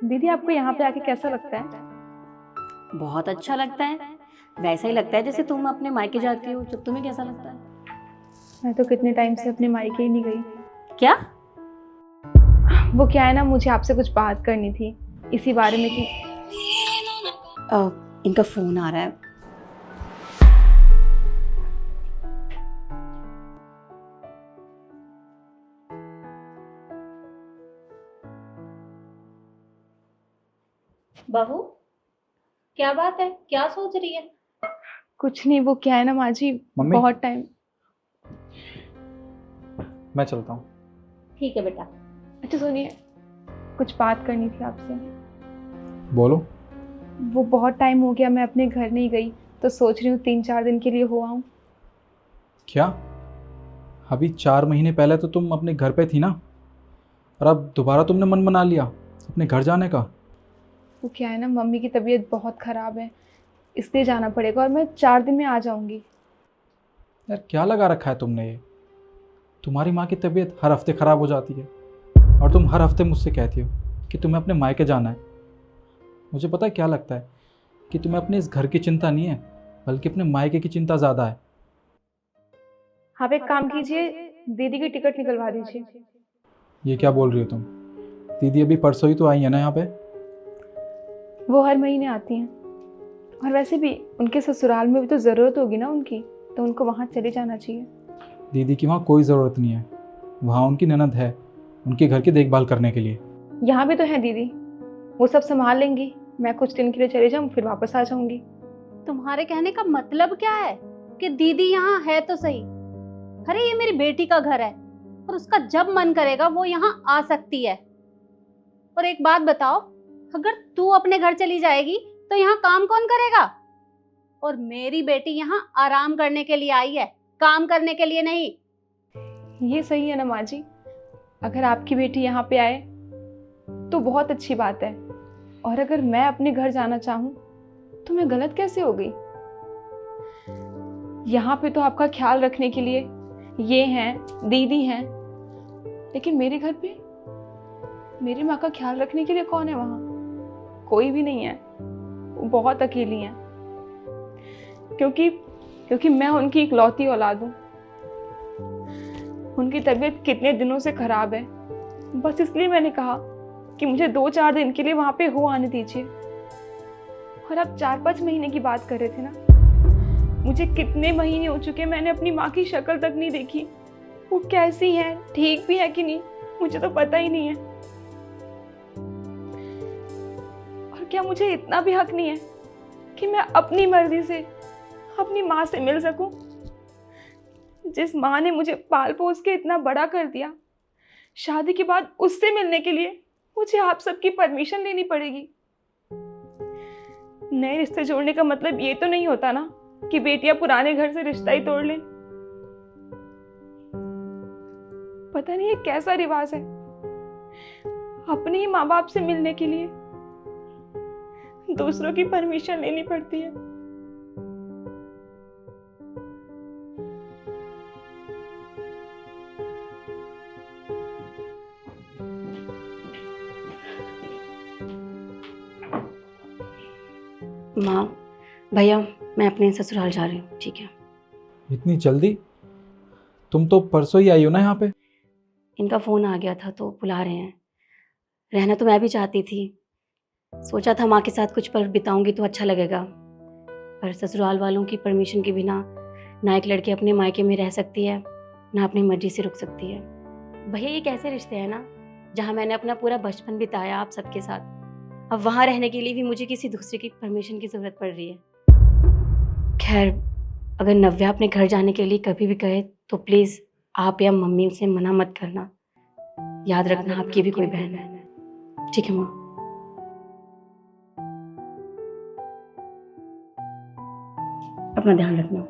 दीदी आपको यहाँ पे आके कैसा लगता है? बहुत अच्छा लगता है। वैसा ही लगता है जैसे तुम अपने मायके जाती हो। जब तुम्हें कैसा लगता है? मैं तो कितने टाइम से अपने मायके ही नहीं गई। क्या? वो क्या है ना, मुझे आपसे कुछ बात करनी थी इसी बारे में कि इनका फोन आ रहा है। बहू, क्या बात है? क्या सोच रही है? कुछ नहीं। वो क्या है ना माँ जी, मम्मी? बहुत टाइम। मैं चलता हूँ। ठीक है बेटा। अच्छा सुनिए, कुछ बात करनी थी आपसे। बोलो। वो बहुत टाइम हो गया मैं अपने घर नहीं गई, तो सोच रही हूँ 3-4 दिन के लिए हो आऊँ। क्या? अभी 4 महीने पहले तो तुम अपने घर पे थी ना, और अब दोबारा तुमने मन बना लिया अपने घर जाने का? वो क्या है ना, मम्मी की तबीयत बहुत ख़राब है, इसलिए जाना पड़ेगा और मैं 4 दिन में आ जाऊँगी। यार क्या लगा रखा है तुमने ये? तुम्हारी माँ की तबीयत हर हफ्ते ख़राब हो जाती है, और तुम हर हफ्ते मुझसे कहती हो कि तुम्हें अपने मायके जाना है। मुझे पता है क्या लगता है, कि तुम्हें अपने इस घर की चिंता नहीं है, बल्कि अपने मायके की चिंता ज़्यादा है। आप एक काम कीजिए, दीदी की टिकट निकलवा दीजिए। ये क्या बोल रही हो तुम? दीदी अभी परसों ही तो आई है ना यहाँ पे। वो हर महीने आती हैं, और वैसे भी उनके ससुराल में भी तो ज़रूरत होगी ना उनकी, तो उनको वहाँ चले जाना चाहिए। दीदी की वहाँ कोई ज़रूरत नहीं है, वहाँ उनकी ननद है उनके घर की देखभाल करने के लिए। यहाँ भी तो है दीदी, वो सब संभाल लेंगी। मैं कुछ दिन के लिए चले जाऊँ, फिर वापस आ जाऊंगी। तुम्हारे कहने का मतलब क्या है कि दीदी यहाँ है तो सही? अरे ये मेरी बेटी का घर है और उसका जब मन करेगा वो यहाँ आ सकती है। और एक बात बताओ, अगर तू अपने घर चली जाएगी तो यहाँ काम कौन करेगा? और मेरी बेटी यहाँ आराम करने के लिए आई है, काम करने के लिए नहीं। ये सही है ना माँ जी, अगर आपकी बेटी यहाँ पे आए तो बहुत अच्छी बात है, और अगर मैं अपने घर जाना चाहूँ तो मैं गलत कैसे हो गई? यहाँ पे तो आपका ख्याल रखने के लिए ये हैं, दीदी हैं, लेकिन मेरे घर पे मेरी माँ का ख्याल रखने के लिए कौन है? वहाँ कोई भी नहीं है। वो बहुत अकेली हैं, क्योंकि क्योंकि मैं उनकी इकलौती औलाद हूँ। उनकी तबीयत कितने दिनों से खराब है, बस इसलिए मैंने कहा कि मुझे 2-4 दिन के लिए वहां पे हो आने दीजिए। और आप 4-5 महीने की बात कर रहे थे ना, मुझे कितने महीने हो चुके मैंने अपनी माँ की शक्ल तक नहीं देखी। वो कैसी है, ठीक भी है कि नहीं, मुझे तो पता ही नहीं है। और क्या मुझे इतना भी हक नहीं है कि मैं अपनी मर्जी से अपनी माँ से मिल सकूं? जिस माँ ने मुझे पाल पोस के इतना बड़ा कर दिया, शादी के बाद उससे मिलने के लिए मुझे आप सबकी परमिशन लेनी पड़ेगी। नए रिश्ते जोड़ने का मतलब ये तो नहीं होता ना कि बेटियां पुराने घर से रिश्ता ही तोड़ लें। पता नहीं ये कैसा रिवाज है, अपने ही माँ बाप से मिलने के लिए दूसरों की परमिशन लेनी पड़ती है। माँ, भैया, मैं अपने ससुराल जा रही हूँ, ठीक है? इतनी जल्दी? तुम तो परसों ही आई हो ना यहाँ पे। इनका फ़ोन आ गया था तो बुला रहे हैं। रहना तो मैं भी चाहती थी, सोचा था माँ के साथ कुछ पल बिताऊंगी तो अच्छा लगेगा, पर ससुराल वालों की परमिशन के बिना ना एक लड़की अपने मायके में रह सकती है, ना अपनी मर्जी से रुक सकती है। भैया ये कैसे रिश्ते हैं ना, जहाँ मैंने अपना पूरा बचपन बिताया आप सबके साथ, अब वहाँ रहने के लिए भी मुझे किसी दूसरे की परमिशन की ज़रूरत पड़ रही है। खैर, अगर नव्या अपने घर जाने के लिए कभी भी कहे तो प्लीज़ आप या मम्मी उसे मना मत करना। याद रखना आपकी भी कोई बहन है, ठीक है माँ? अपना ध्यान रखना।